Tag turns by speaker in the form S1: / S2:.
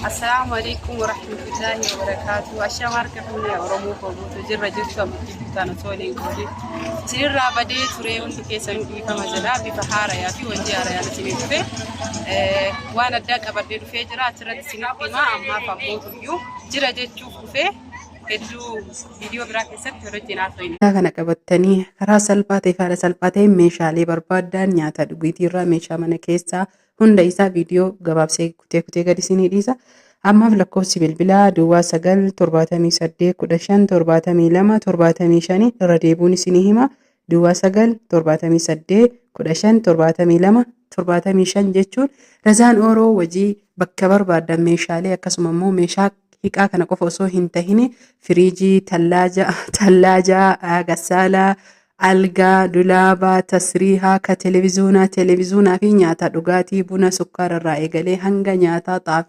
S1: السلام عليكم ورحمة الله وبركاته. أشياء ماركة من أورمو كوبوت جرّ جرّت أنا سولين كودي سير رابدي تريون تكيسن كيف مجدا بفحارة يا في وجارة يا نسيني في وأنا داك أبدي في جرا ترى سيني ما أما فموت يو جرّ جرّت شوف في hedduu viidiyoo biraa keessatti irratti naasofne.
S2: Kana qabatanii karaa salphaa fi haala salphaa ta'een meeshaalee barbaadan nyaata dhugaatii irraa meeshaa mana keessaa hunda isaa viidiyoo gabaabsee kutee gadi isinii dhiisa. Ammaaf lakkoofsi bilbilaa Duwwaa 978157275 irra deebuun isinii hima. Duwwaa 978157275 jechuun Razaan Ooroo wajii bakka barbaadan meeshaalee akkasuma immoo meeshaa hiikaa kana qofa osoo hin tahin firiijii, tallaaja, gassaalaa, algaa, dulaabaa, tasriihaa, televiziyoonaa fi nyaata dhugaatii buna sukkaara irraa eegalee hanga nyaataa xaafii